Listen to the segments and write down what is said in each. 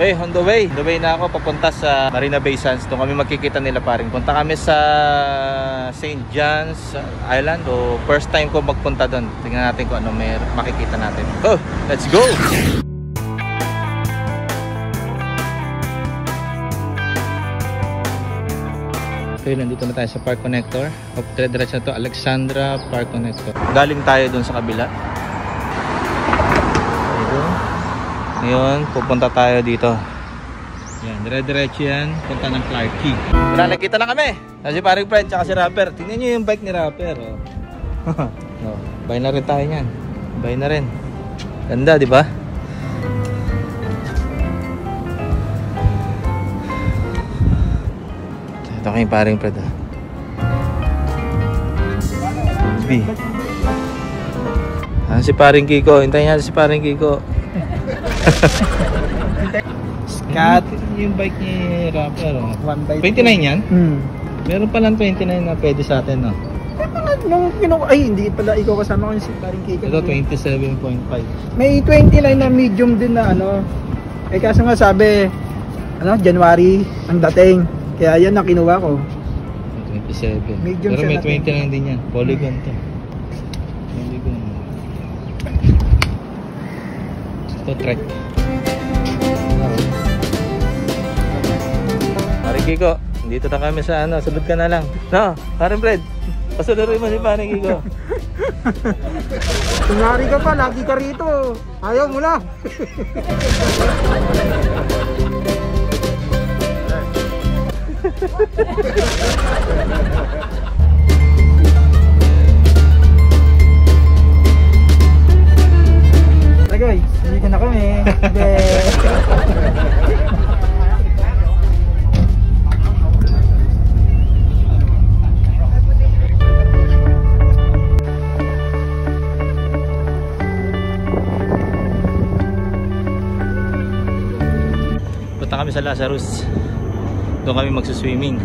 Okay, on the way. On the way na ako papunta sa Marina Bay Sands. Doon kami magkikita nila paring. Punta kami sa St. John's Island. So, first time ko magpunta doon. Tingnan natin kung ano may makikita natin. Oh, let's go! Okay, nandito na tayo sa Park Connector. Dire-diretso na to, Alexandra Park Connector. Galing tayo doon sa kabila. Ngayon, pupunta tayo dito. Yan, dire-diretso yan. Punta ng Clark Key. Tara, nakita na kami. Kasi paring friend, tsaka si Rapper. Tingnan nyo yung bike ni Rapper. Oh. No, buy na rin tayo yan. Buy na rin. Ganda, di ba? Ito kayo paring friend. B. Si paring Kiko. Hintayin natin si paring Kiko. Scat. Yung bike ni Rapper, oh. 29 yan? Meron palang 29 na pwede sa atin, no? Ay, hindi pala ikaw kasama ko si paring Kiko. Ito 27.5. May 29 na medium din na ano. Eh kaso nga sabi, January ang dating. Kaya yan ang kinuha ko. 27. Medium. Pero may 29 din yan. Polygon to. Polygon. Ito trek. Paring Kiko, dito na kami sa sunod ka na lang. No, paring Fred, pasunurin mo si paring Kiko. Tunari ka pa, lagi ka rito. Ayaw mo na. Guys, dito na kami. Punta kami sa Lazarus. Doon kami magsuswimming.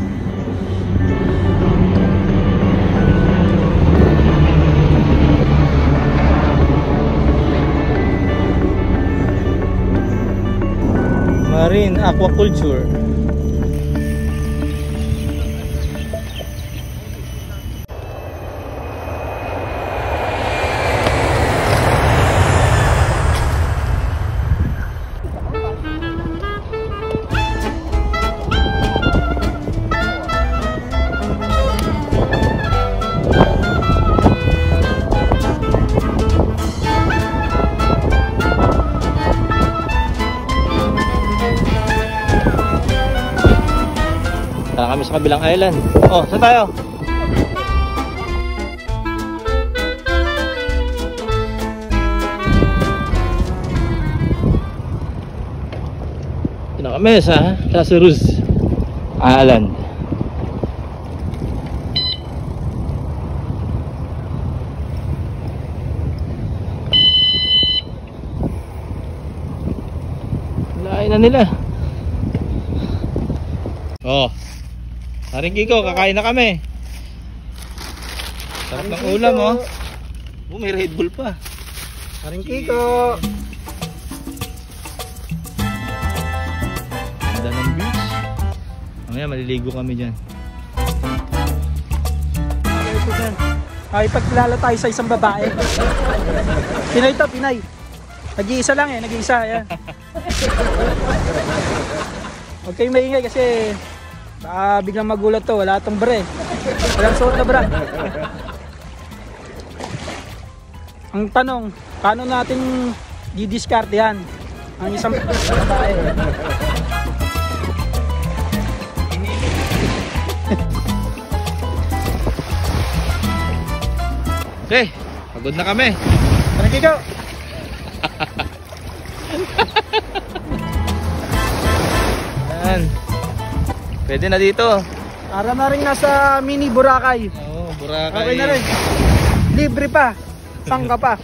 Marine aquaculture. Tara kami sa kabilang island. Oh, saan tayo? Ito na kami sa Lazarus Island. Lain na nila. Oh, paring Kiko, kakain na kami. Sarap ng ulam, oh. Oh, may Red Bull pa. Paring Kiko. Ganda ng beach. Mamaya maliligo kami dyan. Ay, pagkilala tayo sa isang babae. Pinay to, Pinay. Nag-iisa lang eh, nag-iisa. Yan. Huwag kayong maingay kasi baka biglang magulat to, wala itong bra eh. Walang suot na bra. Ang tanong, paano natin di-discard yan ang isang babae? Okay, pagod na kami. Paring Kiko. Yan. Pwede na dito. Para na rin nasa mini Boracay. Oo, Boracay. Okay na rin. Libre pa. Sangka pa.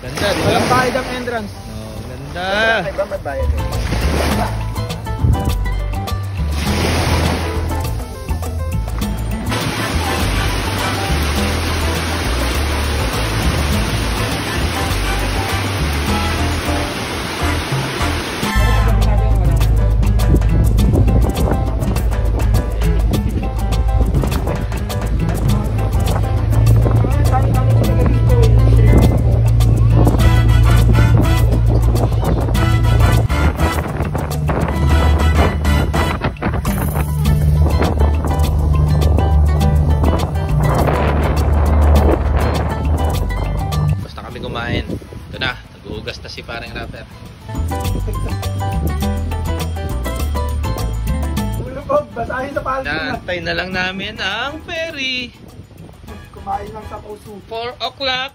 Ganda, di ba? Walang bayad ang entrance. Oh, ganda. May ba may bayad eh? Ulubog, basahin sa paldo na. Naantay na lang namin ang ferry. Kumain lang sa puso. 4 o'clock.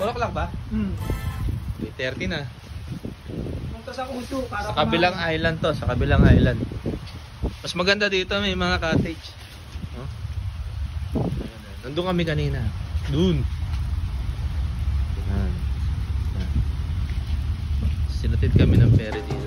4 o'clock ba? 3:30 na. Punta sa puso para Sa kabilang island to, sa kabilang island. Mas maganda dito, may mga cottage. No? Nandun kami kanina. Dun. Yan. Sinatid kami ng ferry dito.